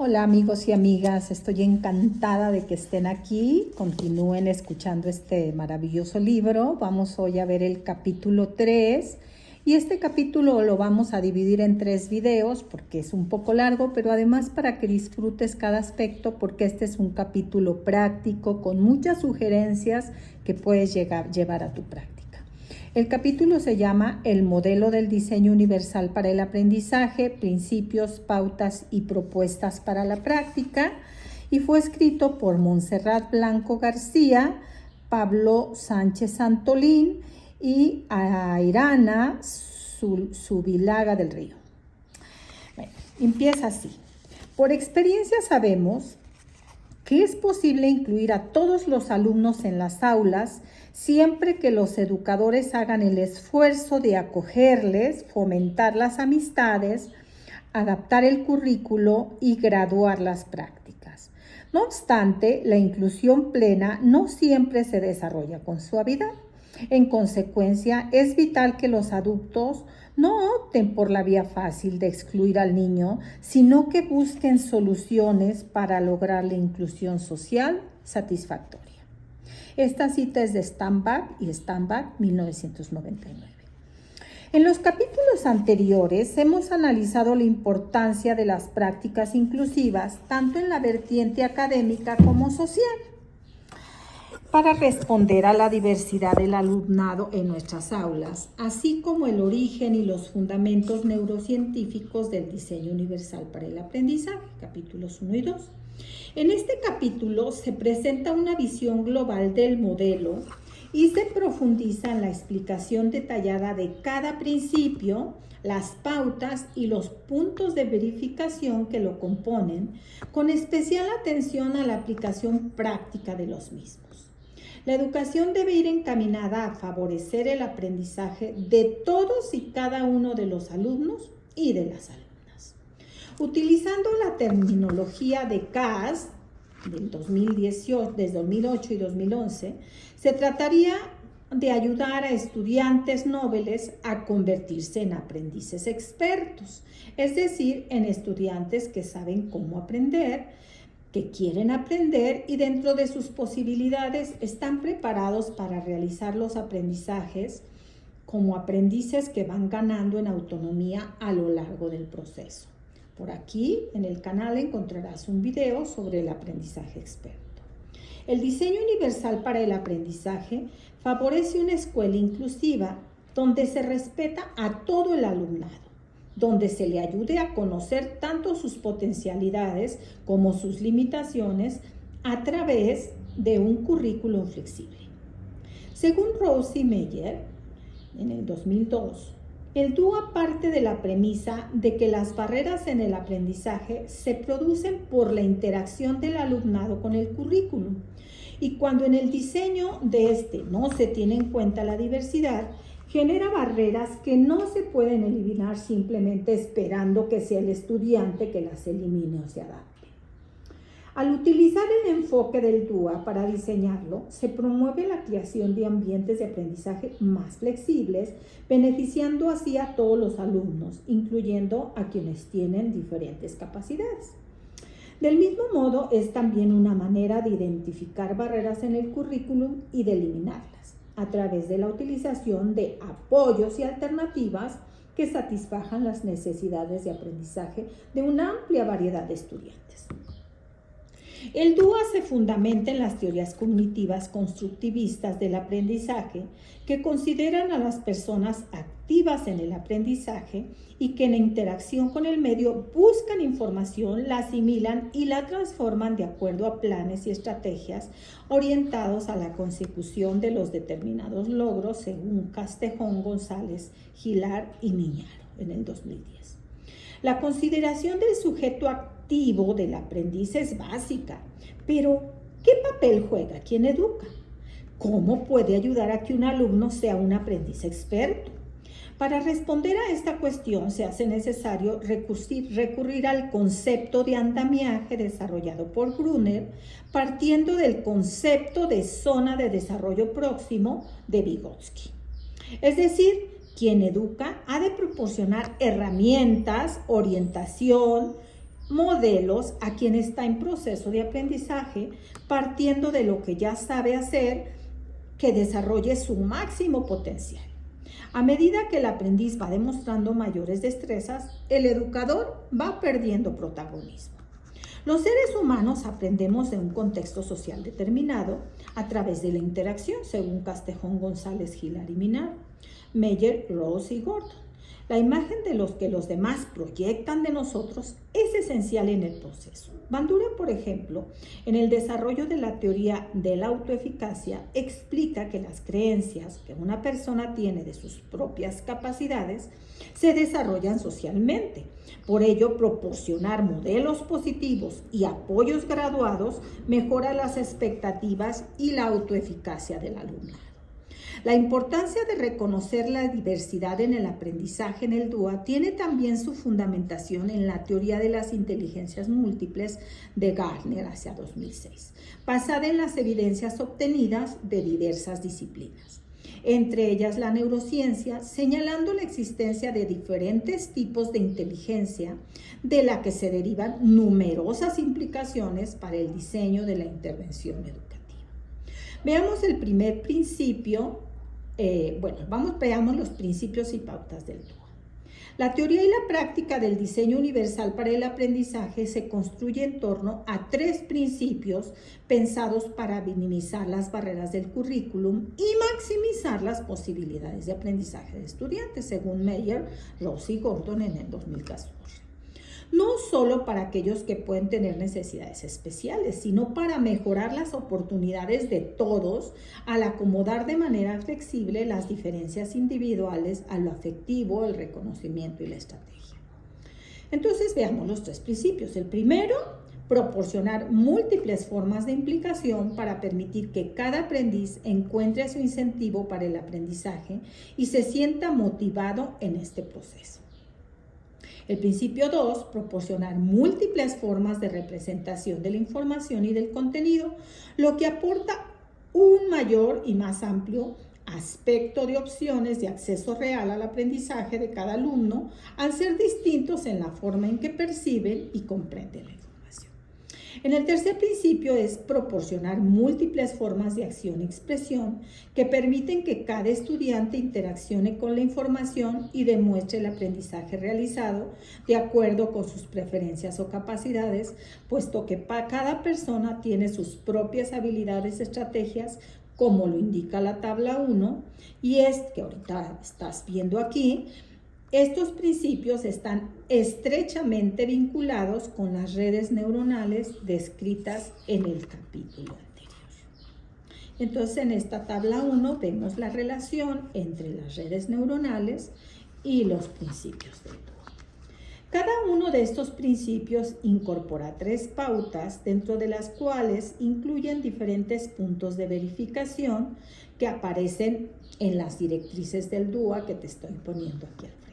Hola amigos y amigas, estoy encantada de que estén aquí, continúen escuchando este maravilloso libro. Vamos hoy a ver el capítulo 3 y este capítulo lo vamos a dividir en 3 videos porque es un poco largo, pero además para que disfrutes cada aspecto porque este es un capítulo práctico con muchas sugerencias que puedes llevar a tu práctica. El capítulo se llama El modelo del diseño universal para el aprendizaje, principios, pautas y propuestas para la práctica y fue escrito por Montserrat Blanco García, Pablo Sánchez Santolín y Airana Zubilaga del Río. Bueno, empieza así. Por experiencia sabemos que es posible incluir a todos los alumnos en las aulas siempre que los educadores hagan el esfuerzo de acogerles, fomentar las amistades, adaptar el currículo y graduar las prácticas. No obstante, la inclusión plena no siempre se desarrolla con suavidad. En consecuencia, es vital que los adultos no opten por la vía fácil de excluir al niño, sino que busquen soluciones para lograr la inclusión social satisfactoria. Esta cita es de Stambach y Stambach, 1999. En los capítulos anteriores hemos analizado la importancia de las prácticas inclusivas, tanto en la vertiente académica como social, para responder a la diversidad del alumnado en nuestras aulas, así como el origen y los fundamentos neurocientíficos del diseño universal para el aprendizaje, capítulos 1 y 2. En este capítulo se presenta una visión global del modelo y se profundiza en la explicación detallada de cada principio, las pautas y los puntos de verificación que lo componen, con especial atención a la aplicación práctica de los mismos. La educación debe ir encaminada a favorecer el aprendizaje de todos y cada uno de los alumnos y de las alumnas. Utilizando la terminología de CAS del 2008 y 2011, se trataría de ayudar a estudiantes nobles a convertirse en aprendices expertos, es decir, en estudiantes que saben cómo aprender, que quieren aprender y dentro de sus posibilidades están preparados para realizar los aprendizajes como aprendices que van ganando en autonomía a lo largo del proceso. Por aquí en el canal encontrarás un video sobre el aprendizaje experto. El diseño universal para el aprendizaje favorece una escuela inclusiva donde se respeta a todo el alumnado, donde se le ayude a conocer tanto sus potencialidades como sus limitaciones a través de un currículum flexible. Según Rosie Meyer, en el 2002, el DUA parte de la premisa de que las barreras en el aprendizaje se producen por la interacción del alumnado con el currículum y cuando en el diseño de este no se tiene en cuenta la diversidad, genera barreras que no se pueden eliminar simplemente esperando que sea el estudiante que las elimine o se adapte. Al utilizar el enfoque del DUA para diseñarlo, se promueve la creación de ambientes de aprendizaje más flexibles, beneficiando así a todos los alumnos, incluyendo a quienes tienen diferentes capacidades. Del mismo modo, es también una manera de identificar barreras en el currículum y de eliminarlas, a través de la utilización de apoyos y alternativas que satisfajan las necesidades de aprendizaje de una amplia variedad de estudiantes. El DUA se fundamenta en las teorías cognitivas constructivistas del aprendizaje que consideran a las personas activas en el aprendizaje y que en interacción con el medio buscan información, la asimilan y la transforman de acuerdo a planes y estrategias orientados a la consecución de los determinados logros según Castejón, González, Gilar y Miñaro en el 2010. La consideración del sujeto activo del aprendiz es básica, pero ¿qué papel juega quien educa? ¿Cómo puede ayudar a que un alumno sea un aprendiz experto? Para responder a esta cuestión se hace necesario recurrir al concepto de andamiaje desarrollado por Brunner, partiendo del concepto de zona de desarrollo próximo de Vygotsky. Es decir, quien educa ha de proporcionar herramientas, orientación, modelos a quien está en proceso de aprendizaje, partiendo de lo que ya sabe hacer, que desarrolle su máximo potencial. A medida que el aprendiz va demostrando mayores destrezas, el educador va perdiendo protagonismo. Los seres humanos aprendemos en un contexto social determinado a través de la interacción, según Castejón, González, Gilar y Minar, Meyer, Rose y Gordon. La imagen de los que los demás proyectan de nosotros es esencial en el proceso. Bandura, por ejemplo, en el desarrollo de la teoría de la autoeficacia, explica que las creencias que una persona tiene de sus propias capacidades se desarrollan socialmente. Por ello, proporcionar modelos positivos y apoyos graduados mejora las expectativas y la autoeficacia del alumnado. La importancia de reconocer la diversidad en el aprendizaje en el DUA tiene también su fundamentación en la teoría de las inteligencias múltiples de Gardner hacia 2006, basada en las evidencias obtenidas de diversas disciplinas, entre ellas la neurociencia, señalando la existencia de diferentes tipos de inteligencia de la que se derivan numerosas implicaciones para el diseño de la intervención educativa. Veamos el primer principio. Veamos los principios y pautas del DUA. La teoría y la práctica del diseño universal para el aprendizaje se construye en torno a 3 principios pensados para minimizar las barreras del currículum y maximizar las posibilidades de aprendizaje de estudiantes, según Meyer, Rose y Gordon en el 2014. No solo para aquellos que pueden tener necesidades especiales, sino para mejorar las oportunidades de todos al acomodar de manera flexible las diferencias individuales a lo afectivo, el reconocimiento y la estrategia. Entonces veamos los 3 principios. El primero, proporcionar múltiples formas de implicación para permitir que cada aprendiz encuentre su incentivo para el aprendizaje y se sienta motivado en este proceso. El principio 2, proporcionar múltiples formas de representación de la información y del contenido, lo que aporta un mayor y más amplio aspecto de opciones de acceso real al aprendizaje de cada alumno, al ser distintos en la forma en que perciben y comprenden la información. En el tercer principio es proporcionar múltiples formas de acción y expresión que permiten que cada estudiante interaccione con la información y demuestre el aprendizaje realizado de acuerdo con sus preferencias o capacidades, puesto que cada persona tiene sus propias habilidades y estrategias, como lo indica la tabla 1, y es que ahorita estás viendo aquí. Estos principios están estrechamente vinculados con las redes neuronales descritas en el capítulo anterior. Entonces, en esta tabla 1 vemos la relación entre las redes neuronales y los principios del DUA. Cada uno de estos principios incorpora 3 pautas, dentro de las cuales incluyen diferentes puntos de verificación que aparecen en las directrices del DUA que te estoy poniendo aquí al frente.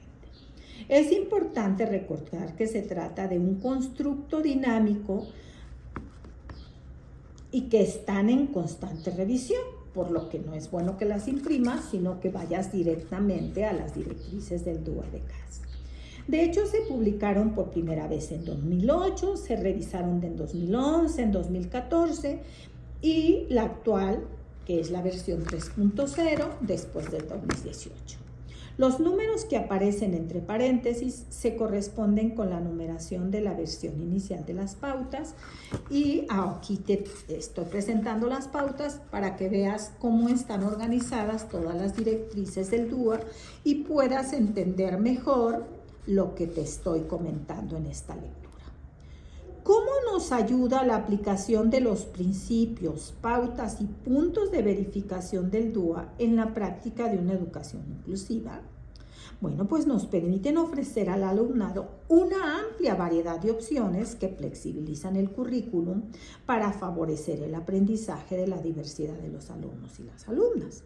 Es importante recordar que se trata de un constructo dinámico y que están en constante revisión, por lo que no es bueno que las imprimas, sino que vayas directamente a las directrices del DUA de casa. De hecho, se publicaron por primera vez en 2008, se revisaron en 2011, en 2014 y la actual, que es la versión 3.0, después del 2018. Los números que aparecen entre paréntesis se corresponden con la numeración de la versión inicial de las pautas y aquí te estoy presentando las pautas para que veas cómo están organizadas todas las directrices del DUA y puedas entender mejor lo que te estoy comentando en esta lectura. ¿Cómo nos ayuda la aplicación de los principios, pautas y puntos de verificación del DUA en la práctica de una educación inclusiva? Bueno, pues nos permiten ofrecer al alumnado una amplia variedad de opciones que flexibilizan el currículum para favorecer el aprendizaje de la diversidad de los alumnos y las alumnas.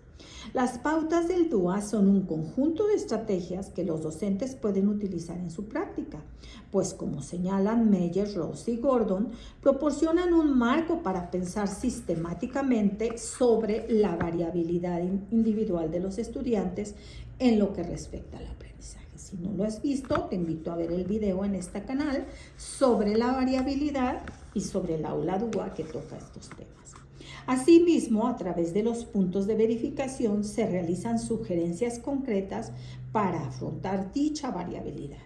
Las pautas del DUA son un conjunto de estrategias que los docentes pueden utilizar en su práctica, pues como señalan Meyer, Rose y Gordon, proporcionan un marco para pensar sistemáticamente sobre la variabilidad individual de los estudiantes en lo que respecta al aprendizaje. Si no lo has visto, te invito a ver el video en este canal sobre la variabilidad y sobre el aula DUA que toca estos temas. Asimismo, a través de los puntos de verificación se realizan sugerencias concretas para afrontar dicha variabilidad.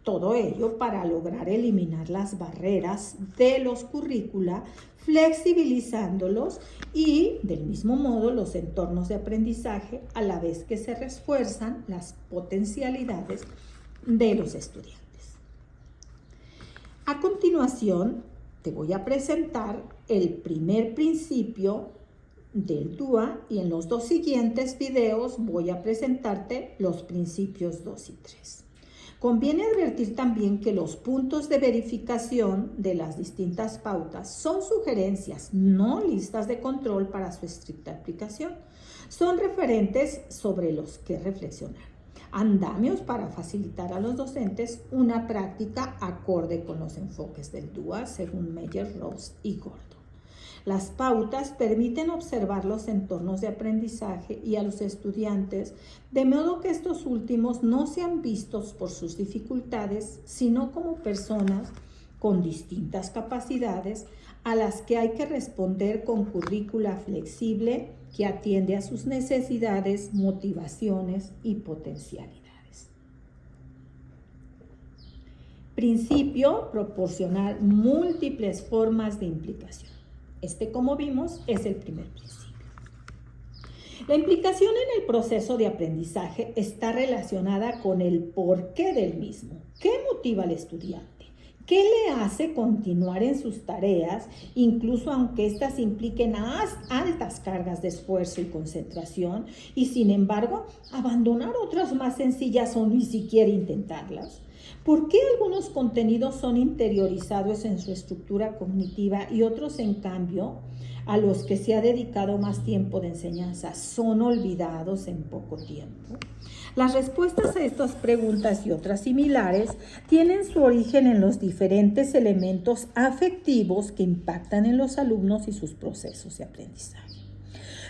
Todo ello para lograr eliminar las barreras de los currícula, flexibilizándolos y, del mismo modo, los entornos de aprendizaje, a la vez que se refuerzan las potencialidades de los estudiantes. A continuación, te voy a presentar el primer principio del DUA y en los dos siguientes videos voy a presentarte los principios 2 y 3. Conviene advertir también que los puntos de verificación de las distintas pautas son sugerencias, no listas de control para su estricta aplicación. Son referentes sobre los que reflexionar, andamios para facilitar a los docentes una práctica acorde con los enfoques del DUA según Meyer, Rose y Gordon. Las pautas permiten observar los entornos de aprendizaje y a los estudiantes, de modo que estos últimos no sean vistos por sus dificultades, sino como personas con distintas capacidades a las que hay que responder con currícula flexible que atiende a sus necesidades, motivaciones y potencialidades. Principio: proporcionar múltiples formas de implicación. Este, como vimos, es el primer principio. La implicación en el proceso de aprendizaje está relacionada con el porqué del mismo. ¿Qué motiva al estudiante? ¿Qué le hace continuar en sus tareas, incluso aunque éstas impliquen altas cargas de esfuerzo y concentración, y sin embargo, abandonar otras más sencillas o ni siquiera intentarlas? ¿Por qué algunos contenidos son interiorizados en su estructura cognitiva y otros, en cambio, a los que se ha dedicado más tiempo de enseñanza, son olvidados en poco tiempo? Las respuestas a estas preguntas y otras similares tienen su origen en los diferentes elementos afectivos que impactan en los alumnos y sus procesos de aprendizaje.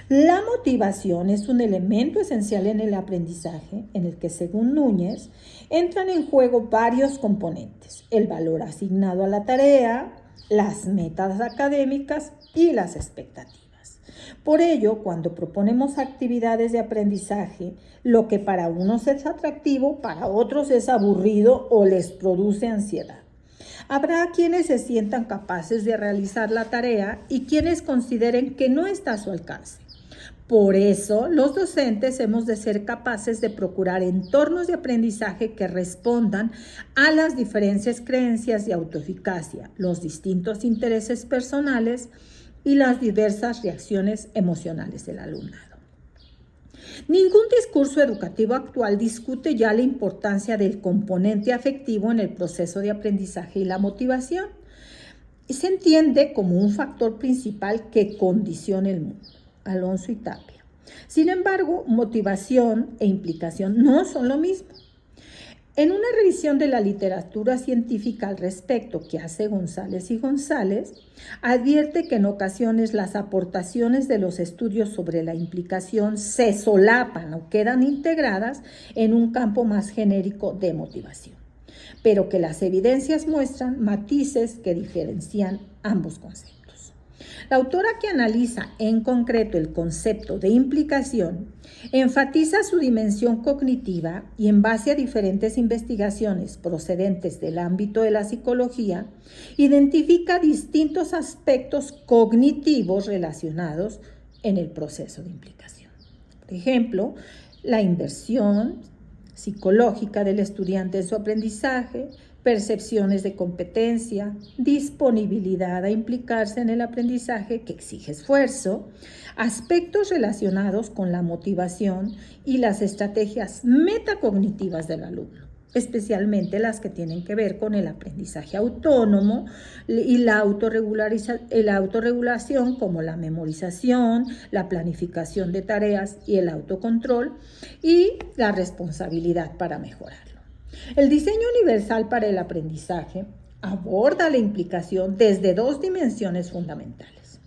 La motivación es un elemento esencial en el aprendizaje, en el que, según Núñez, entran en juego varios componentes: el valor asignado a la tarea, las metas académicas y las expectativas. Por ello, cuando proponemos actividades de aprendizaje, lo que para unos es atractivo, para otros es aburrido o les produce ansiedad. Habrá quienes se sientan capaces de realizar la tarea y quienes consideren que no está a su alcance. Por eso, los docentes hemos de ser capaces de procurar entornos de aprendizaje que respondan a las diferentes creencias de autoeficacia, los distintos intereses personales y las diversas reacciones emocionales del alumnado. Ningún discurso educativo actual discute ya la importancia del componente afectivo en el proceso de aprendizaje y la motivación. Se entiende como un factor principal que condiciona el mundo. Alonso y Tapia. Sin embargo, motivación e implicación no son lo mismo. En una revisión de la literatura científica al respecto que hace González y González, advierte que en ocasiones las aportaciones de los estudios sobre la implicación se solapan o quedan integradas en un campo más genérico de motivación, pero que las evidencias muestran matices que diferencian ambos conceptos. La autora, que analiza en concreto el concepto de implicación, enfatiza su dimensión cognitiva y, en base a diferentes investigaciones procedentes del ámbito de la psicología, identifica distintos aspectos cognitivos relacionados en el proceso de implicación. Por ejemplo, la inversión psicológica del estudiante en su aprendizaje, percepciones de competencia, disponibilidad a implicarse en el aprendizaje que exige esfuerzo, aspectos relacionados con la motivación y las estrategias metacognitivas del alumno, especialmente las que tienen que ver con el aprendizaje autónomo y la autorregulación, como la memorización, la planificación de tareas y el autocontrol, y la responsabilidad para mejorarlo. El diseño universal para el aprendizaje aborda la implicación desde dos dimensiones fundamentales: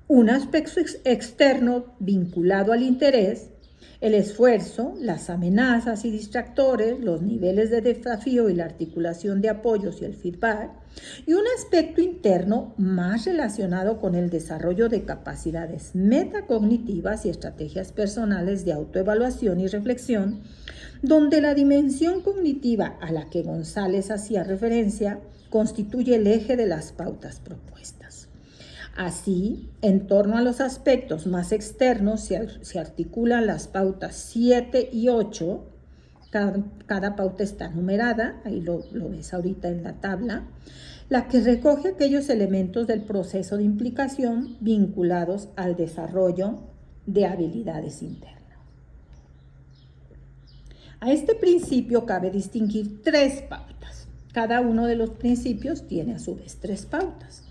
un aspecto externo vinculado al interés El esfuerzo, las amenazas y distractores, los niveles de desafío y la articulación de apoyos y el feedback, y un aspecto interno más relacionado con el desarrollo de capacidades metacognitivas y estrategias personales de autoevaluación y reflexión, donde la dimensión cognitiva a la que González hacía referencia constituye el eje de las pautas propuestas. Así, en torno a los aspectos más externos se articulan las pautas 7 y 8. Cada pauta está numerada, ahí lo ves ahorita en la tabla, la que recoge aquellos elementos del proceso de implicación vinculados al desarrollo de habilidades internas. A este principio cabe distinguir 3 pautas. Cada uno de los principios tiene a su vez 3 pautas.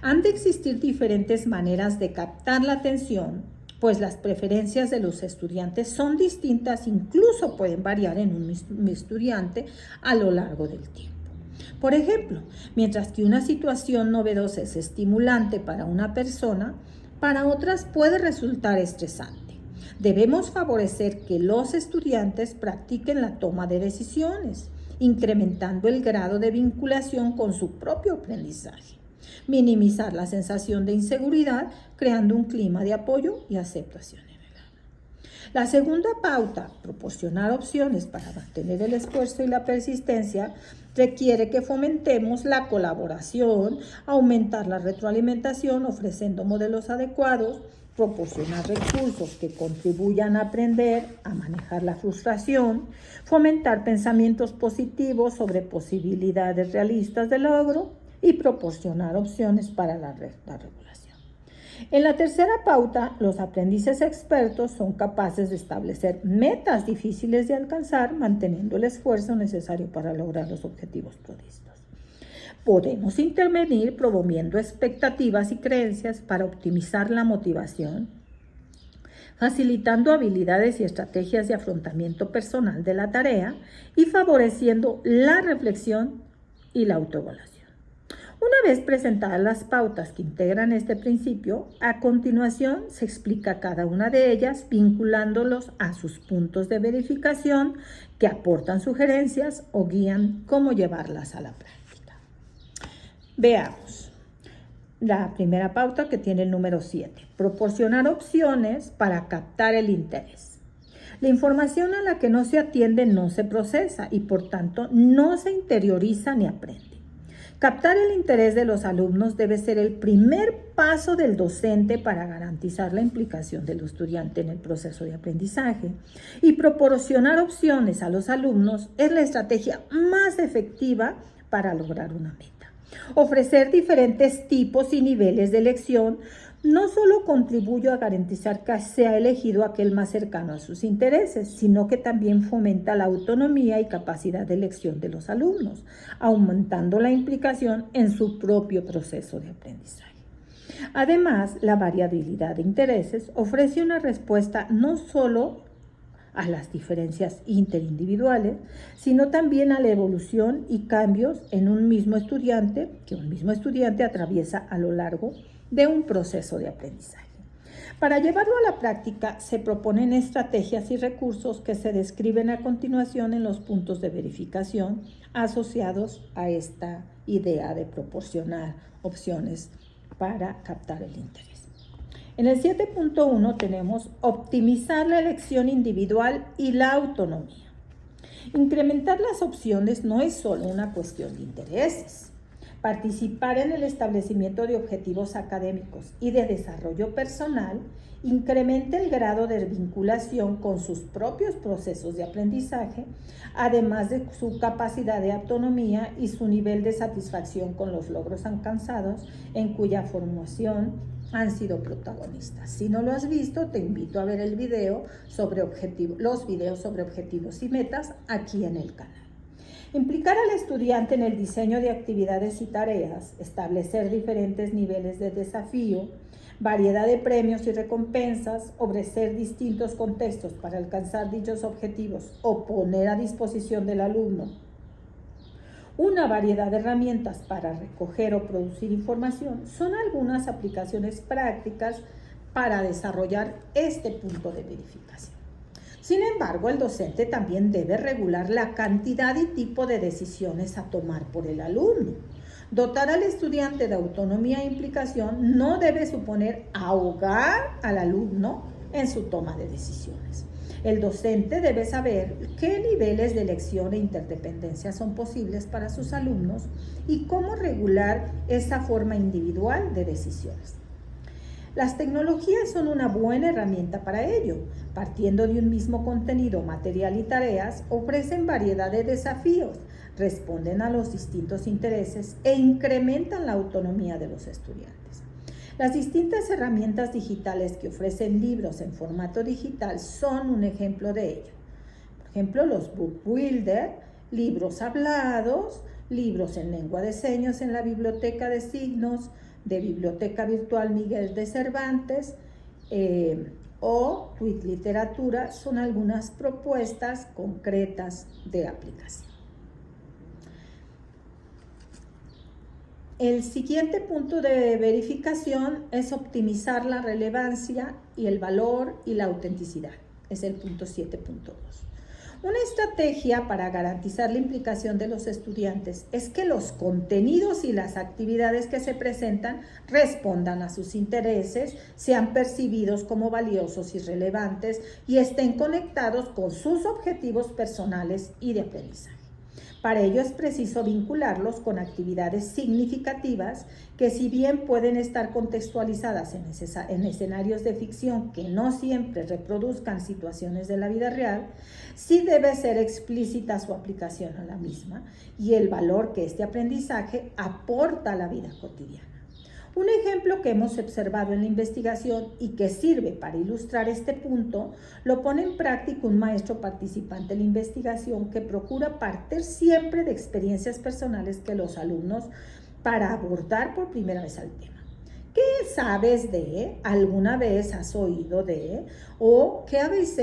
Han de existir diferentes maneras de captar la atención, pues las preferencias de los estudiantes son distintas, incluso pueden variar en un estudiante a lo largo del tiempo. Por ejemplo, mientras que una situación novedosa es estimulante para una persona, para otras puede resultar estresante. Debemos favorecer que los estudiantes practiquen la toma de decisiones, incrementando el grado de vinculación con su propio aprendizaje. Minimizar la sensación de inseguridad, creando un clima de apoyo y aceptación en el aula. La segunda pauta, proporcionar opciones para mantener el esfuerzo y la persistencia, requiere que fomentemos la colaboración, aumentar la retroalimentación ofreciendo modelos adecuados, proporcionar recursos que contribuyan a aprender a manejar la frustración, fomentar pensamientos positivos sobre posibilidades realistas de logro y proporcionar opciones para la regulación. En la tercera pauta, los aprendices expertos son capaces de establecer metas difíciles de alcanzar, manteniendo el esfuerzo necesario para lograr los objetivos previstos. Podemos intervenir promoviendo expectativas y creencias para optimizar la motivación, facilitando habilidades y estrategias de afrontamiento personal de la tarea y favoreciendo la reflexión y la autoevaluación. Una vez presentadas las pautas que integran este principio, a continuación se explica cada una de ellas vinculándolos a sus puntos de verificación que aportan sugerencias o guían cómo llevarlas a la práctica. Veamos. La primera pauta, que tiene el número 7, proporcionar opciones para captar el interés. La información a la que no se atiende no se procesa y por tanto no se interioriza ni aprende. Captar el interés de los alumnos debe ser el primer paso del docente para garantizar la implicación del estudiante en el proceso de aprendizaje, y proporcionar opciones a los alumnos es la estrategia más efectiva para lograr una meta. Ofrecer diferentes tipos y niveles de elección no solo contribuye a garantizar que sea elegido aquel más cercano a sus intereses, sino que también fomenta la autonomía y capacidad de elección de los alumnos, aumentando la implicación en su propio proceso de aprendizaje. Además, la variabilidad de intereses ofrece una respuesta no solo a las diferencias interindividuales, sino también a la evolución y cambios en un mismo estudiante atraviesa a lo largo de un proceso de aprendizaje. Para llevarlo a la práctica, se proponen estrategias y recursos que se describen a continuación en los puntos de verificación asociados a esta idea de proporcionar opciones para captar el interés. En el 7.1 tenemos optimizar la elección individual y la autonomía. Incrementar las opciones no es solo una cuestión de intereses. Participar en el establecimiento de objetivos académicos y de desarrollo personal incrementa el grado de vinculación con sus propios procesos de aprendizaje, además de su capacidad de autonomía y su nivel de satisfacción con los logros alcanzados en cuya formación han sido protagonistas. Si no lo has visto, te invito a ver el video los videos sobre objetivos y metas aquí en el canal. Implicar al estudiante en el diseño de actividades y tareas, establecer diferentes niveles de desafío, variedad de premios y recompensas, ofrecer distintos contextos para alcanzar dichos objetivos o poner a disposición del alumno una variedad de herramientas para recoger o producir información, son algunas aplicaciones prácticas para desarrollar este punto de verificación. Sin embargo, el docente también debe regular la cantidad y tipo de decisiones a tomar por el alumno. Dotar al estudiante de autonomía e implicación no debe suponer ahogar al alumno en su toma de decisiones. El docente debe saber qué niveles de elección e interdependencia son posibles para sus alumnos y cómo regular esa forma individual de decisiones. Las tecnologías son una buena herramienta para ello. Partiendo de un mismo contenido, material y tareas, ofrecen variedad de desafíos, responden a los distintos intereses e incrementan la autonomía de los estudiantes. Las distintas herramientas digitales que ofrecen libros en formato digital son un ejemplo de ello. Por ejemplo, los Book Builder, libros hablados, libros en lengua de señas en la Biblioteca de Signos, de Biblioteca Virtual Miguel de Cervantes o Tweet Literatura son algunas propuestas concretas de aplicación. El siguiente punto de verificación es optimizar la relevancia y el valor y la autenticidad. Es el punto 7.2. Una estrategia para garantizar la implicación de los estudiantes es que los contenidos y las actividades que se presentan respondan a sus intereses, sean percibidos como valiosos y relevantes y estén conectados con sus objetivos personales y de aprendizaje. Para ello es preciso vincularlos con actividades significativas que, si bien pueden estar contextualizadas en escenarios de ficción que no siempre reproduzcan situaciones de la vida real, sí debe ser explícita su aplicación a la misma y el valor que este aprendizaje aporta a la vida cotidiana. Un ejemplo que hemos observado en la investigación y que sirve para ilustrar este punto lo pone en práctica un maestro participante en la investigación que procura partir siempre de experiencias personales que los alumnos para abordar por primera vez al tema. ¿Qué sabes de? ¿Alguna vez has oído de? ¿O qué habéis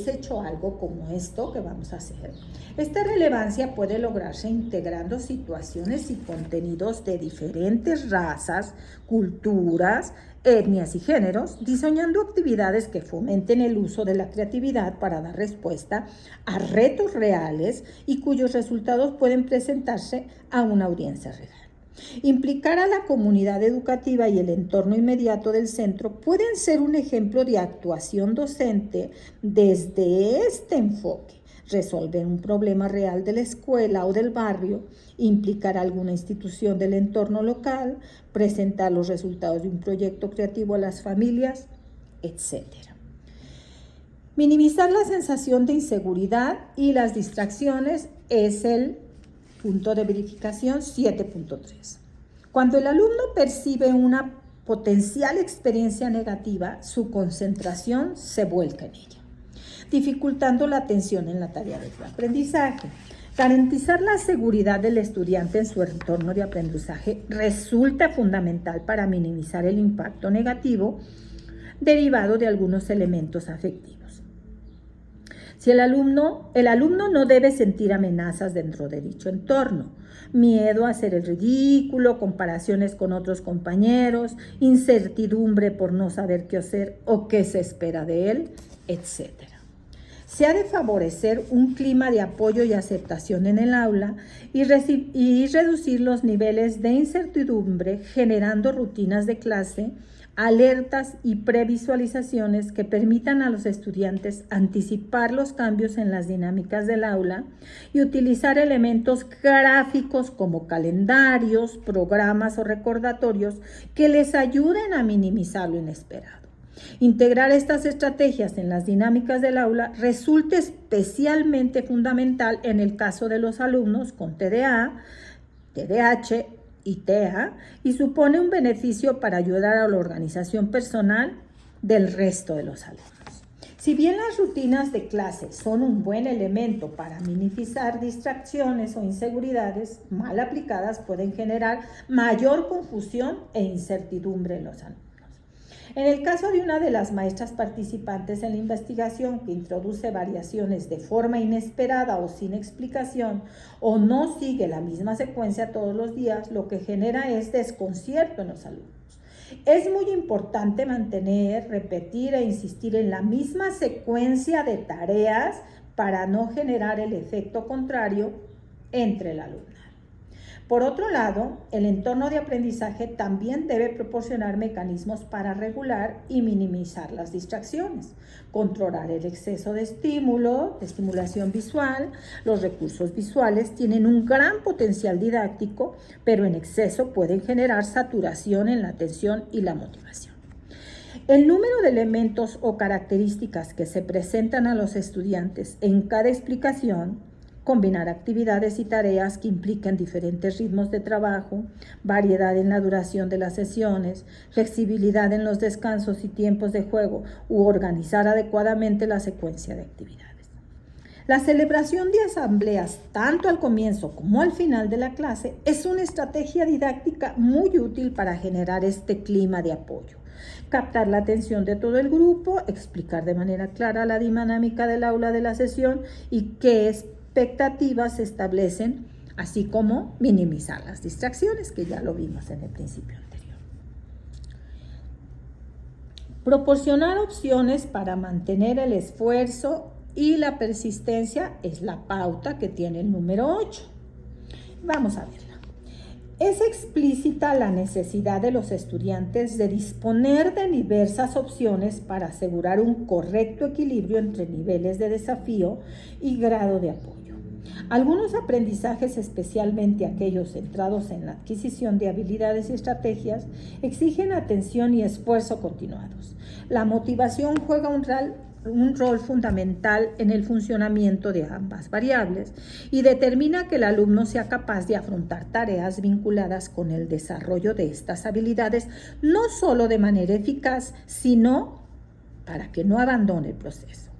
hecho algo como esto que vamos a hacer? Esta relevancia puede lograrse integrando situaciones y contenidos de diferentes razas, culturas, etnias y géneros, diseñando actividades que fomenten el uso de la creatividad para dar respuesta a retos reales y cuyos resultados pueden presentarse a una audiencia real. Implicar a la comunidad educativa y el entorno inmediato del centro pueden ser un ejemplo de actuación docente desde este enfoque. Resolver un problema real de la escuela o del barrio, implicar a alguna institución del entorno local, presentar los resultados de un proyecto creativo a las familias, etc. Minimizar la sensación de inseguridad y las distracciones es el punto de verificación 7.3. Cuando el alumno percibe una potencial experiencia negativa, su concentración se vuelca en ella, dificultando la atención en la tarea de aprendizaje. Garantizar la seguridad del estudiante en su entorno de aprendizaje resulta fundamental para minimizar el impacto negativo derivado de algunos elementos afectivos. Si el alumno no debe sentir amenazas dentro de dicho entorno, miedo a hacer el ridículo, comparaciones con otros compañeros, incertidumbre por no saber qué hacer o qué se espera de él, etc. Se ha de favorecer un clima de apoyo y aceptación en el aula y reducir los niveles de incertidumbre, generando rutinas de clase, alertas y previsualizaciones que permitan a los estudiantes anticipar los cambios en las dinámicas del aula y utilizar elementos gráficos como calendarios, programas o recordatorios que les ayuden a minimizar lo inesperado. Integrar estas estrategias en las dinámicas del aula resulta especialmente fundamental en el caso de los alumnos con TDA, TDAH y TEA y supone un beneficio para ayudar a la organización personal del resto de los alumnos. Si bien las rutinas de clase son un buen elemento para minimizar distracciones o inseguridades, mal aplicadas pueden generar mayor confusión e incertidumbre en los alumnos. En el caso de una de las maestras participantes en la investigación que introduce variaciones de forma inesperada o sin explicación o no sigue la misma secuencia todos los días, lo que genera es desconcierto en los alumnos. Es muy importante mantener, repetir e insistir en la misma secuencia de tareas para no generar el efecto contrario entre el alumnado. Por otro lado, el entorno de aprendizaje también debe proporcionar mecanismos para regular y minimizar las distracciones, controlar el exceso de estímulo, de estimulación visual. Los recursos visuales tienen un gran potencial didáctico, pero en exceso pueden generar saturación en la atención y la motivación. El número de elementos o características que se presentan a los estudiantes en cada explicación, combinar actividades y tareas que implican diferentes ritmos de trabajo, variedad en la duración de las sesiones, flexibilidad en los descansos y tiempos de juego, u organizar adecuadamente la secuencia de actividades. La celebración de asambleas, tanto al comienzo como al final de la clase, es una estrategia didáctica muy útil para generar este clima de apoyo. Captar la atención de todo el grupo, explicar de manera clara la dinámica del aula de la sesión y qué expectativas se establecen, así como minimizar las distracciones, que ya lo vimos en el principio anterior. Proporcionar opciones para mantener el esfuerzo y la persistencia es la pauta que tiene el número 8. Vamos a verla. Es explícita la necesidad de los estudiantes de disponer de diversas opciones para asegurar un correcto equilibrio entre niveles de desafío y grado de apoyo. Algunos aprendizajes, especialmente aquellos centrados en la adquisición de habilidades y estrategias, exigen atención y esfuerzo continuados. La motivación juega un rol fundamental en el funcionamiento de ambas variables y determina que el alumno sea capaz de afrontar tareas vinculadas con el desarrollo de estas habilidades, no solo de manera eficaz, sino para que no abandone el proceso.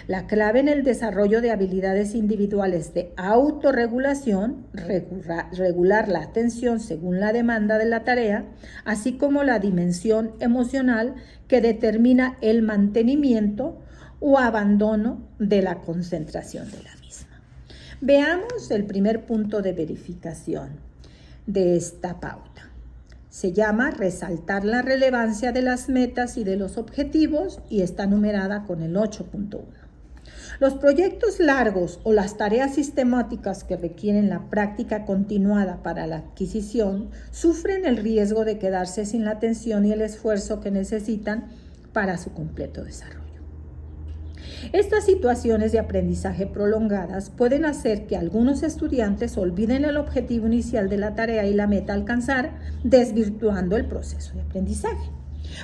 La clave en el desarrollo de habilidades individuales de autorregulación, regular la atención según la demanda de la tarea, así como la dimensión emocional que determina el mantenimiento o abandono de la concentración de la misma. Veamos el primer punto de verificación de esta pauta. Se llama resaltar la relevancia de las metas y de los objetivos y está numerada con el 8.1. Los proyectos largos o las tareas sistemáticas que requieren la práctica continuada para la adquisición sufren el riesgo de quedarse sin la atención y el esfuerzo que necesitan para su completo desarrollo. Estas situaciones de aprendizaje prolongadas pueden hacer que algunos estudiantes olviden el objetivo inicial de la tarea y la meta a alcanzar, desvirtuando el proceso de aprendizaje.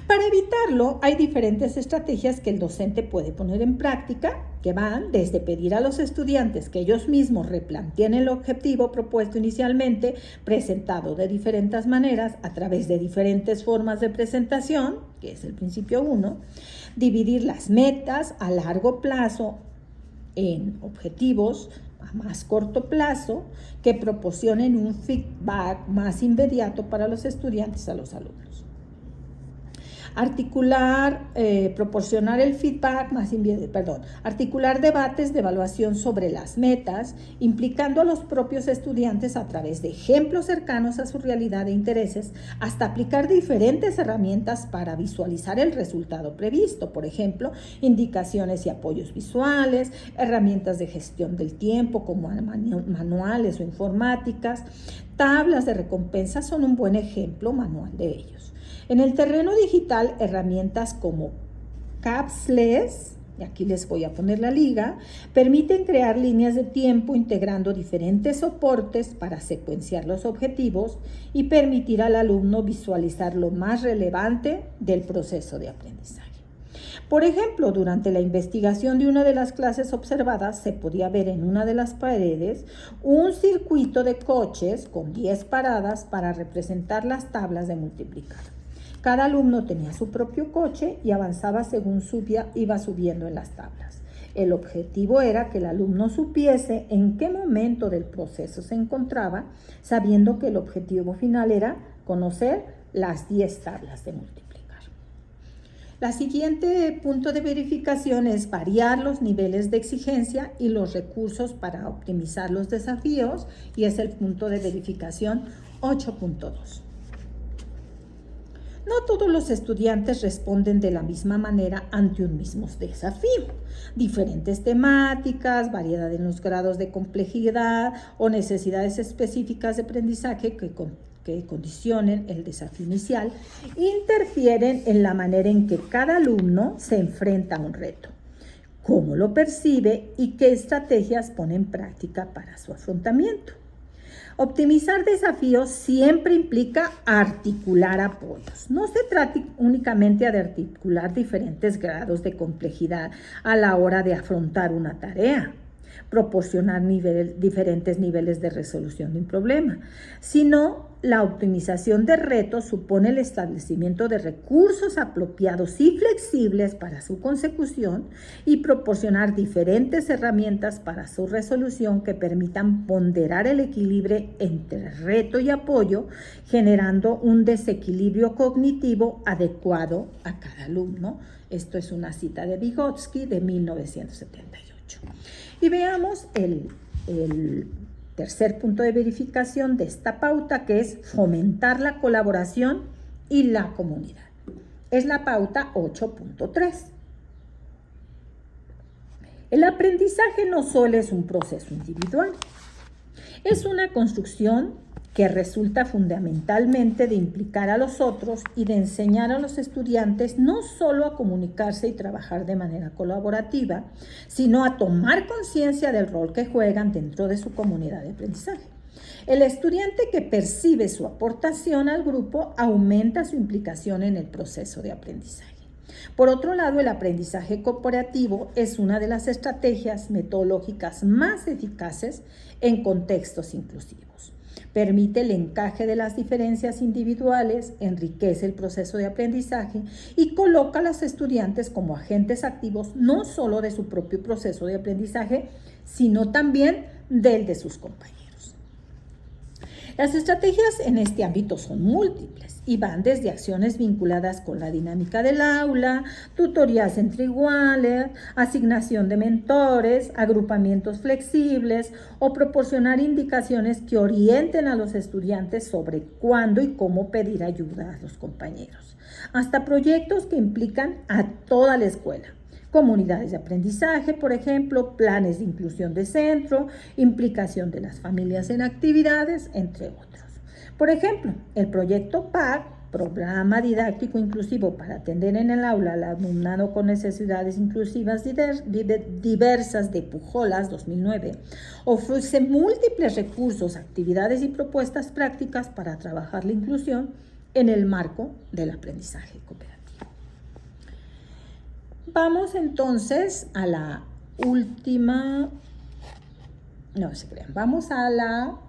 Para evitarlo, hay diferentes estrategias que el docente puede poner en práctica, que van desde pedir a los estudiantes que ellos mismos replanteen el objetivo propuesto inicialmente, presentado de diferentes maneras a través de diferentes formas de presentación, que es el principio 1, dividir las metas a largo plazo en objetivos a más corto plazo que proporcionen un feedback más inmediato para los estudiantes a los alumnos. Proporcionar el feedback articular debates de evaluación sobre las metas, implicando a los propios estudiantes a través de ejemplos cercanos a su realidad e intereses, hasta aplicar diferentes herramientas para visualizar el resultado previsto, por ejemplo, indicaciones y apoyos visuales, herramientas de gestión del tiempo como manuales o informáticas. Tablas de recompensa son un buen ejemplo manual de ellos. En el terreno digital, herramientas como Capsles, y aquí les voy a poner la liga, permiten crear líneas de tiempo integrando diferentes soportes para secuenciar los objetivos y permitir al alumno visualizar lo más relevante del proceso de aprendizaje. Por ejemplo, durante la investigación de una de las clases observadas, se podía ver en una de las paredes un circuito de coches con 10 paradas para representar las tablas de multiplicar. Cada alumno tenía su propio coche y avanzaba según iba subiendo en las tablas. El objetivo era que el alumno supiese en qué momento del proceso se encontraba, sabiendo que el objetivo final era conocer las 10 tablas de multiplicar. La siguiente punto de verificación es variar los niveles de exigencia y los recursos para optimizar los desafíos, y es el punto de verificación 8.2. No todos los estudiantes responden de la misma manera ante un mismo desafío. Diferentes temáticas, variedad en los grados de complejidad o necesidades específicas de aprendizaje que condicionen el desafío inicial, interfieren en la manera en que cada alumno se enfrenta a un reto, cómo lo percibe y qué estrategias pone en práctica para su afrontamiento. Optimizar desafíos siempre implica articular apoyos. No se trata únicamente de articular diferentes grados de complejidad a la hora de afrontar una tarea, proporcionar diferentes niveles de resolución de un problema, sino la optimización de retos supone el establecimiento de recursos apropiados y flexibles para su consecución y proporcionar diferentes herramientas para su resolución que permitan ponderar el equilibrio entre reto y apoyo, generando un desequilibrio cognitivo adecuado a cada alumno. Esto es una cita de Vygotsky de 1978. Y veamos el tercer punto de verificación de esta pauta, que es fomentar la colaboración y la comunidad. Es la pauta 8.3. El aprendizaje no solo es un proceso individual, es una construcción que resulta fundamentalmente de implicar a los otros y de enseñar a los estudiantes no solo a comunicarse y trabajar de manera colaborativa, sino a tomar conciencia del rol que juegan dentro de su comunidad de aprendizaje. El estudiante que percibe su aportación al grupo aumenta su implicación en el proceso de aprendizaje. Por otro lado, el aprendizaje cooperativo es una de las estrategias metodológicas más eficaces en contextos inclusivos. Permite el encaje de las diferencias individuales, enriquece el proceso de aprendizaje y coloca a los estudiantes como agentes activos no solo de su propio proceso de aprendizaje, sino también del de sus compañeros. Las estrategias en este ámbito son múltiples y van desde acciones vinculadas con la dinámica del aula, tutorías entre iguales, asignación de mentores, agrupamientos flexibles o proporcionar indicaciones que orienten a los estudiantes sobre cuándo y cómo pedir ayuda a los compañeros, hasta proyectos que implican a toda la escuela. Comunidades de aprendizaje, por ejemplo, planes de inclusión de centro, implicación de las familias en actividades, entre otros. Por ejemplo, el proyecto PAC, Programa Didáctico Inclusivo para atender en el aula al alumnado con necesidades inclusivas diversas de Pujolas, 2009, ofrece múltiples recursos, actividades y propuestas prácticas para trabajar la inclusión en el marco del aprendizaje cooperativo. Vamos entonces a la última, no se crean, vamos al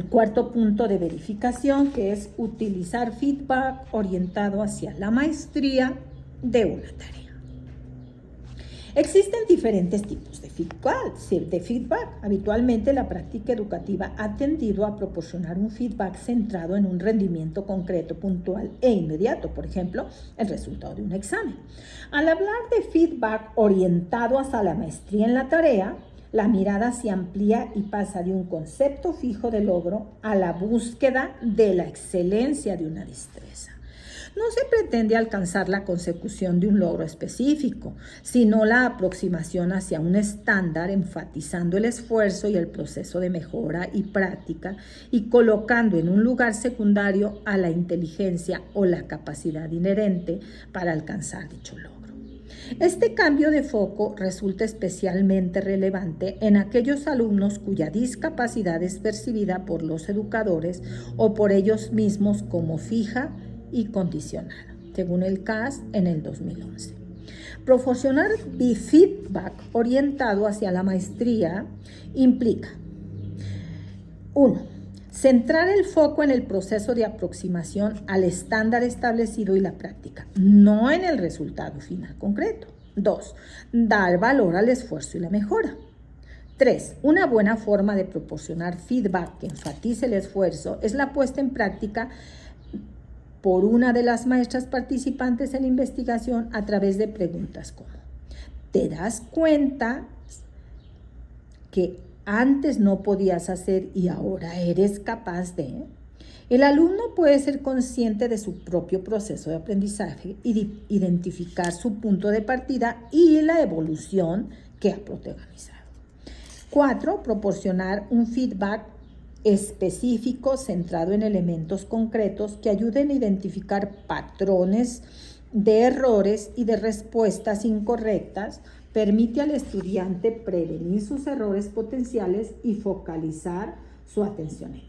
cuarto punto de verificación, que es utilizar feedback orientado hacia la maestría de una tarea. Existen diferentes tipos de feedback. Habitualmente la práctica educativa ha tendido a proporcionar un feedback centrado en un rendimiento concreto, puntual e inmediato, por ejemplo, el resultado de un examen. Al hablar de feedback orientado hacia la maestría en la tarea, la mirada se amplía y pasa de un concepto fijo de logro a la búsqueda de la excelencia de una destreza. No se pretende alcanzar la consecución de un logro específico, sino la aproximación hacia un estándar, enfatizando el esfuerzo y el proceso de mejora y práctica y colocando en un lugar secundario a la inteligencia o la capacidad inherente para alcanzar dicho logro. Este cambio de foco resulta especialmente relevante en aquellos alumnos cuya discapacidad es percibida por los educadores o por ellos mismos como fija y condicionada, según el CAS en el 2011. Proporcionar feedback orientado hacia la maestría implica: 1. Centrar el foco en el proceso de aproximación al estándar establecido y la práctica, no en el resultado final concreto. 2. Dar valor al esfuerzo y la mejora. 3. Una buena forma de proporcionar feedback que enfatice el esfuerzo es la puesta en práctica por una de las maestras participantes en la investigación a través de preguntas como: ¿te das cuenta que antes no podías hacer y ahora eres capaz de? El alumno puede ser consciente de su propio proceso de aprendizaje y identificar su punto de partida y la evolución que ha protagonizado. 4. Proporcionar un feedback específico centrado en elementos concretos que ayuden a identificar patrones de errores y de respuestas incorrectas. Permite al estudiante prevenir sus errores potenciales y focalizar su atención en ellos.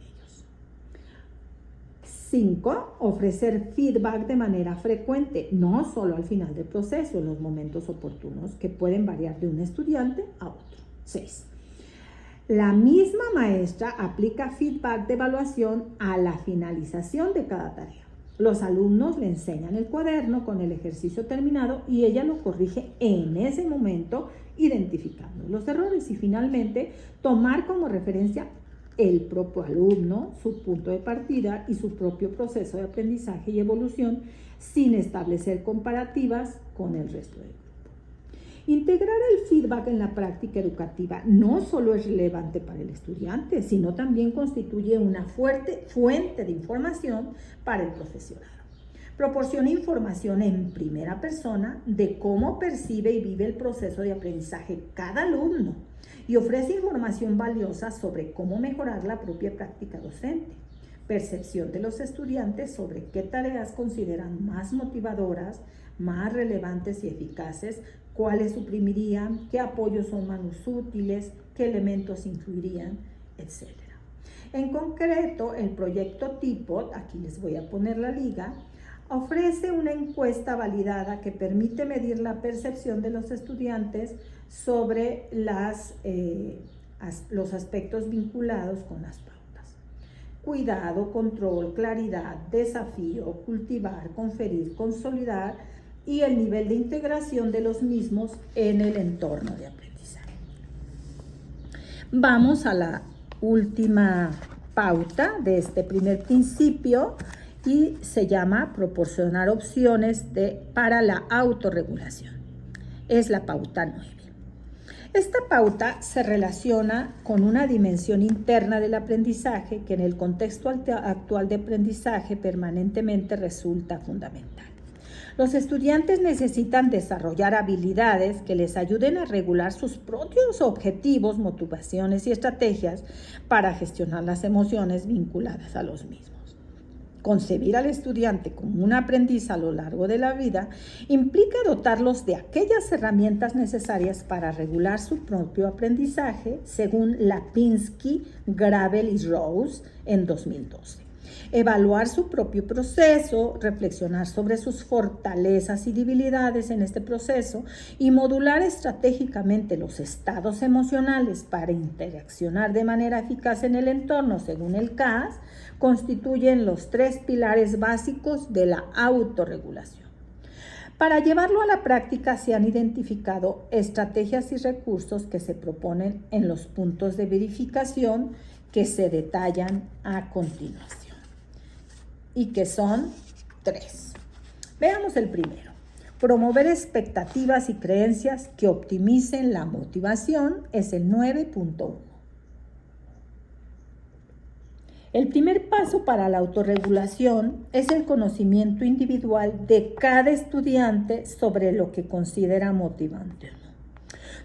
5. Ofrecer feedback de manera frecuente, no solo al final del proceso, en los momentos oportunos, que pueden variar de un estudiante a otro. 6. La misma maestra aplica feedback de evaluación a la finalización de cada tarea. Los alumnos le enseñan el cuaderno con el ejercicio terminado y ella lo corrige en ese momento, identificando los errores. Y finalmente, tomar como referencia el propio alumno, su punto de partida y su propio proceso de aprendizaje y evolución, sin establecer comparativas con el resto del grupo. Integrar el feedback en la práctica educativa no solo es relevante para el estudiante, sino también constituye una fuerte fuente de información para el profesorado. Proporciona información en primera persona de cómo percibe y vive el proceso de aprendizaje cada alumno y ofrece información valiosa sobre cómo mejorar la propia práctica docente. Percepción de los estudiantes sobre qué tareas consideran más motivadoras, más relevantes y eficaces, cuáles suprimirían, qué apoyos son más útiles, qué elementos incluirían, etc. En concreto, el proyecto TIPOD, aquí les voy a poner la liga, ofrece una encuesta validada que permite medir la percepción de los estudiantes sobre los aspectos vinculados con las pautas. Cuidado, control, claridad, desafío, cultivar, conferir, consolidar y el nivel de integración de los mismos en el entorno de aprendizaje. Vamos a la última pauta de este primer principio y se llama proporcionar opciones para la autorregulación. Es la pauta 9. Esta pauta se relaciona con una dimensión interna del aprendizaje que en el contexto actual de aprendizaje permanentemente resulta fundamental. Los estudiantes necesitan desarrollar habilidades que les ayuden a regular sus propios objetivos, motivaciones y estrategias para gestionar las emociones vinculadas a los mismos. Concebir al estudiante como un aprendiz a lo largo de la vida implica dotarlos de aquellas herramientas necesarias para regular su propio aprendizaje, según Lapinski, Gravel y Rose en 2012. Evaluar su propio proceso, reflexionar sobre sus fortalezas y debilidades en este proceso y modular estratégicamente los estados emocionales para interaccionar de manera eficaz en el entorno según el CAS, constituyen los 3 pilares básicos de la autorregulación. Para llevarlo a la práctica se han identificado estrategias y recursos que se proponen en los puntos de verificación que se detallan a continuación y que son 3. Veamos el primero. Promover expectativas y creencias que optimicen la motivación es el 9.1. El primer paso para la autorregulación es el conocimiento individual de cada estudiante sobre lo que considera motivante.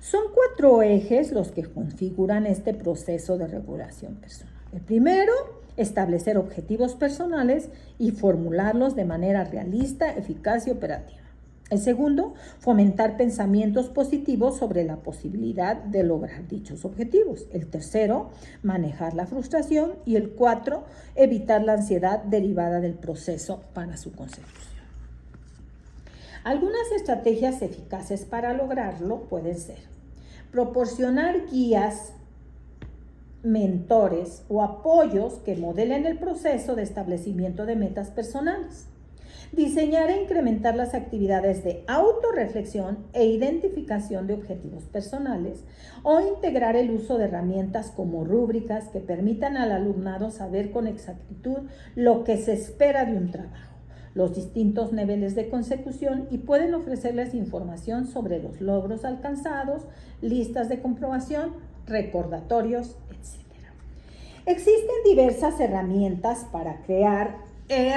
Son 4 ejes los que configuran este proceso de regulación personal. El primero, establecer objetivos personales y formularlos de manera realista, eficaz y operativa. El segundo, fomentar pensamientos positivos sobre la posibilidad de lograr dichos objetivos. El tercero, manejar la frustración. Y el 4, evitar la ansiedad derivada del proceso para su consecución. Algunas estrategias eficaces para lograrlo pueden ser proporcionar guías, mentores o apoyos que modelen el proceso de establecimiento de metas personales. Diseñar e incrementar las actividades de autorreflexión e identificación de objetivos personales o integrar el uso de herramientas como rúbricas que permitan al alumnado saber con exactitud lo que se espera de un trabajo, los distintos niveles de consecución y pueden ofrecerles información sobre los logros alcanzados, listas de comprobación, recordatorios, etc. Existen diversas herramientas para crear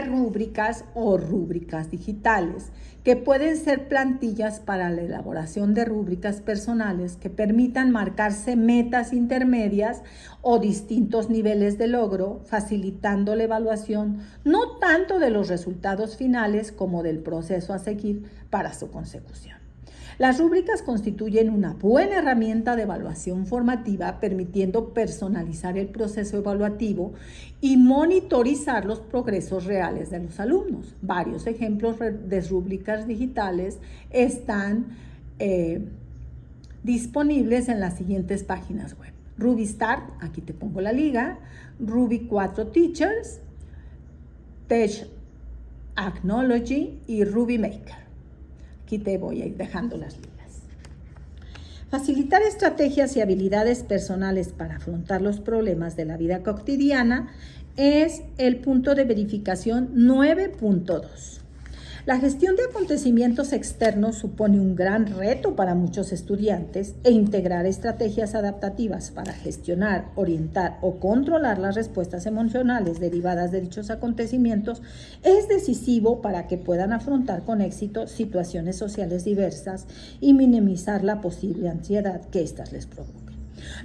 rúbricas o rúbricas digitales, que pueden ser plantillas para la elaboración de rúbricas personales que permitan marcarse metas intermedias o distintos niveles de logro, facilitando la evaluación no tanto de los resultados finales como del proceso a seguir para su consecución. Las rúbricas constituyen una buena herramienta de evaluación formativa, permitiendo personalizar el proceso evaluativo y monitorizar los progresos reales de los alumnos. Varios ejemplos de rúbricas digitales están disponibles en las siguientes páginas web: Ruby Start, aquí te pongo la liga; Ruby 4 Teachers, Tech Acknowledge y Ruby Maker. Aquí te voy a ir dejando las ligas. Facilitar estrategias y habilidades personales para afrontar los problemas de la vida cotidiana es el punto de verificación 9.2. La gestión de acontecimientos externos supone un gran reto para muchos estudiantes, e integrar estrategias adaptativas para gestionar, orientar o controlar las respuestas emocionales derivadas de dichos acontecimientos es decisivo para que puedan afrontar con éxito situaciones sociales diversas y minimizar la posible ansiedad que éstas les provoquen.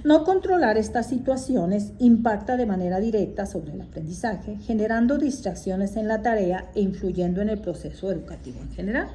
No controlar estas situaciones impacta de manera directa sobre el aprendizaje, generando distracciones en la tarea e influyendo en el proceso educativo en general.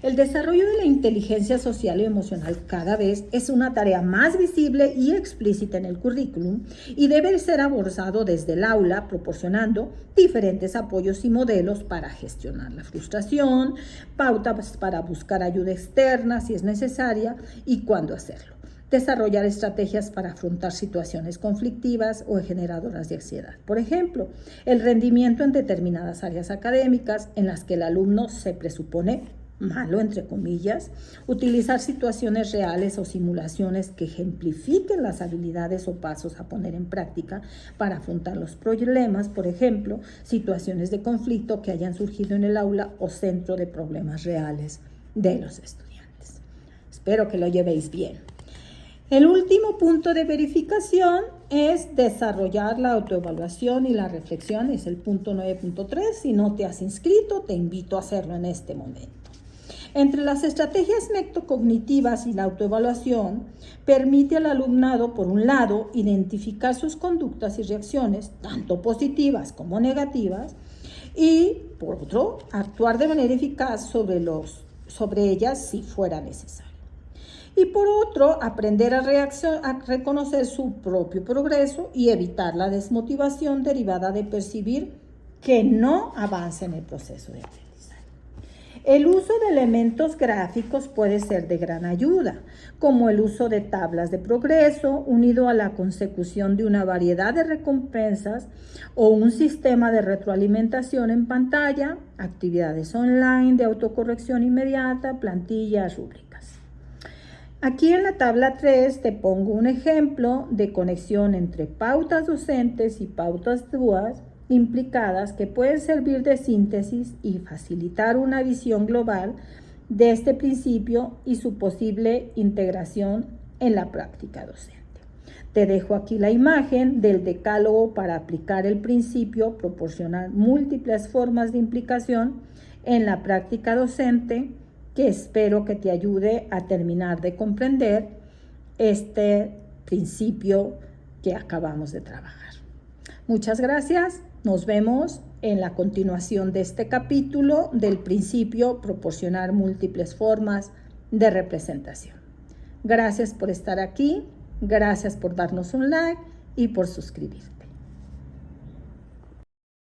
El desarrollo de la inteligencia social y emocional cada vez es una tarea más visible y explícita en el currículum y debe ser abordado desde el aula, proporcionando diferentes apoyos y modelos para gestionar la frustración, pautas para buscar ayuda externa si es necesaria y cuándo hacerlo. Desarrollar estrategias para afrontar situaciones conflictivas o generadoras de ansiedad. Por ejemplo, el rendimiento en determinadas áreas académicas en las que el alumno se presupone malo, entre comillas; utilizar situaciones reales o simulaciones que ejemplifiquen las habilidades o pasos a poner en práctica para afrontar los problemas, por ejemplo, situaciones de conflicto que hayan surgido en el aula o centro de problemas reales de los estudiantes. Espero que lo llevéis bien. El último punto de verificación es desarrollar la autoevaluación y la reflexión, es el punto 9.3. Si no te has inscrito, te invito a hacerlo en este momento. Entre las estrategias metacognitivas y la autoevaluación, permite al alumnado, por un lado, identificar sus conductas y reacciones, tanto positivas como negativas, y, por otro, actuar de manera eficaz sobre ellas si fuera necesario. Y por otro, aprender a reconocer su propio progreso y evitar la desmotivación derivada de percibir que no avanza en el proceso de aprendizaje. El uso de elementos gráficos puede ser de gran ayuda, como el uso de tablas de progreso unido a la consecución de una variedad de recompensas o un sistema de retroalimentación en pantalla, actividades online de autocorrección inmediata, plantillas, rúbricas. Aquí en la tabla 3 te pongo un ejemplo de conexión entre pautas docentes y pautas duas implicadas que pueden servir de síntesis y facilitar una visión global de este principio y su posible integración en la práctica docente. Te dejo aquí la imagen del decálogo para aplicar el principio, proporcionar múltiples formas de implicación en la práctica docente, que espero que te ayude a terminar de comprender este principio que acabamos de trabajar. Muchas gracias. Nos vemos en la continuación de este capítulo del principio, proporcionar múltiples formas de representación. Gracias por estar aquí, gracias por darnos un like y por suscribirte.